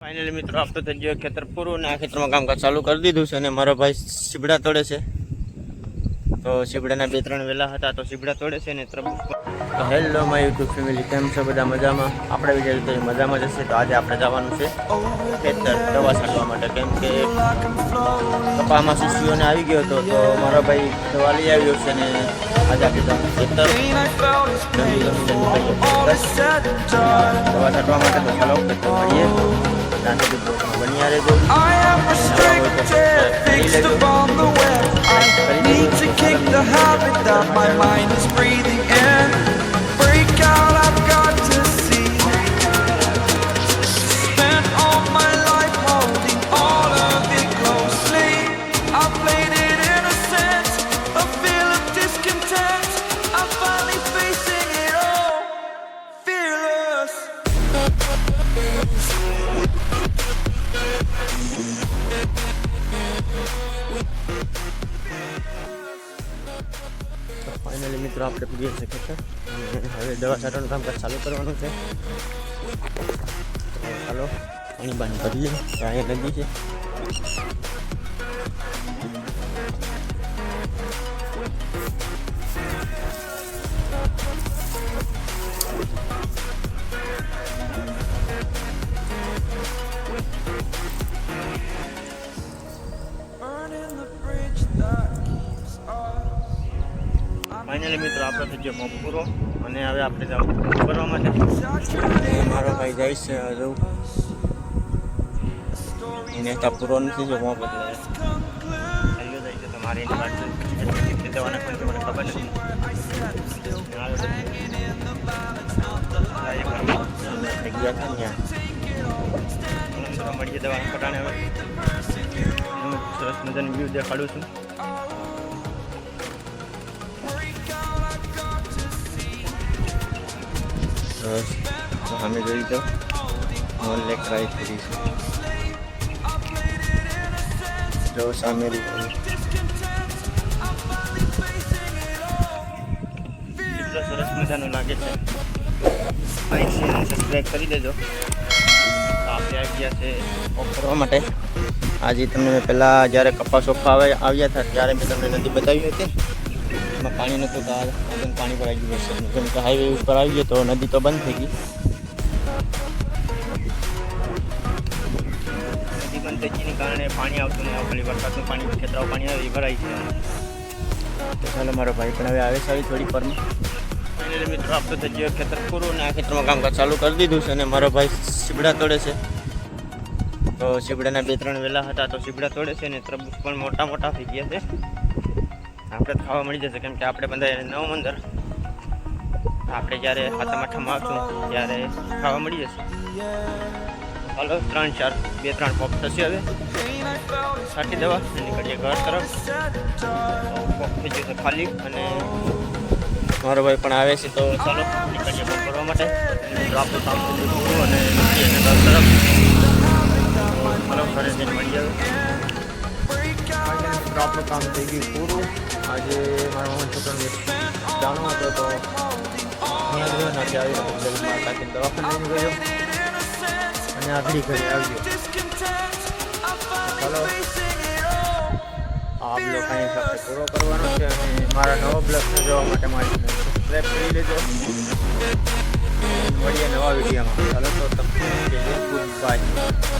Finally મિત્રો આપતો થઈ ગયો ખેતર પૂરું ને આ ખેતરમાં કામકાજ ચાલુ કરી દીધું છે અને મારો ભાઈ સીબડા તોડે છે. તો સીબડાના 2-3 વેલા હતા તો સીબડા તોડે છે ને તરબૂચ. તો હેલો માય યુટ્યુબ ફેમિલી, કેમ છો બધા? મજામાં? આપણે વિચાર્યું તો મજામાં જશે. તો આજે આપણે જવાનું છે ખેતર દવા છાંટવા માટે, કેમ કે કપામાં શીશીઓને આવી ગયો હતો. તો મારો ભાઈ દવા લઈ આવ્યો છે ને આજે આપણે જવાનું ખેતર દવા છાંટવા માટે. તો ચાલો ખેતર મળીએ. બન્યા રહેજો. Need to kick the habit that my mind is breathing in. Break out, I've got to see. Spent all my life holding all of it closely. I played it innocent, a feel of discontent. I'm finally facing it all, fearless. Finally મિત્રો આપણે પૂરીએ છીએ ખેતર. હવે દવા છાંટવાનું કામકાજ ચાલુ કરવાનું છે. ચાલો પાણી બાણી ભરીએ. અહીંયા નદી છે. ફાઇનલી મિત્રો આપણો થઈ ગયો મોપ પૂરો અને હવે આપણે જવું કરવા માટે. મારો ભાઈ જાય છે હજુ એને પૂરો નથી જો મોપ બદલાય જાય છે. તો મારી એની વાત દેવાના કોઈ મને ખબર નથી. થઈ ગયા છે ત્યાં મળીએ દવાના પટાણે. હવે સરસ મજાની વ્યૂ દેખાડું છું. અમે જોઈ તો મોલ લેક રાઈડ કરી છે. જો સામે સરસ મજાનું લાગે છે. સબસ્ક્રાઈબ કરી દેજો. આપણે આવી ગયા છે ઓફ કરવા માટે. આજે તમને મેં પહેલાં જ્યારે કપાસ ઓફા આવ્યા હતા ત્યારે મેં તમને નદી બતાવી હતી. એમાં પાણી નહોતું તો આગળ પાણી ભરાઈ ગયું હશે. જેમ કે હાઈવે ઉપર આવી ગયો તો નદી તો બંધ થઈ ગઈ. નદી બંધ થઈ ગઈને કારણે પાણી આવતું નહીં. ખાલી વરસાદનું પાણી ખેતરાઓ પાણી આવે એ ભરાય છે. તો ચાલો મારો ભાઈ પણ હવે આવે છે આવી થોડી પરમાં. ફાઇનલી મિત્રો આપતો થઈ ગયો ખેતર પૂરું ને આ ખેતરમાં કામકાજ ચાલુ કરી દીધું છે અને મારો ભાઈ સીબડા તોડે છે. તો સીબડાના 2-3 વેલા હતા તો સીબડા તોડે છે ને તરબૂચ પણ મોટા મોટા થઈ ગયા છે. આપણે ખાવા મળી જશે, કેમ કે આપણે બધા નવ મંદર આપણે જ્યારે હાથમાં ઠમા આવશું ત્યારે ખાવા મળી જશે. હાલો 2-3 પોપ થશે. હવે છાંટી દવા નીકળીએ ઘર તરફ. પોપ થઈ જશે ખાલી અને મારો ભાઈ પણ આવે છે. તો ચાલો નીકળીએ પોપ કરવા માટે. આપણું કામ પૂરું અને ઘર તરફ ચાલો ઘરે જઈને મળી આવે. આપણું કામ થઈ ગયું પૂરું. આજે મારા મમ્મી છોકરાને જાણવો હતો તો અહીંયા ગયો નથી આવ્યો. કાકીને દવાખાને લઈને ગયો અને આગળ ઘરે આવ્યો. ચાલો આ બ્લોગ અહીં સાથે પૂરો કરવાનો છે અને મારા નવા બ્લોગને જોવા માટે મારી સબસ્ક્રાઈબ કરી લેજો. મળીએ નવા વિડીયોમાં. ચાલો તો તમને ગુડ બાય.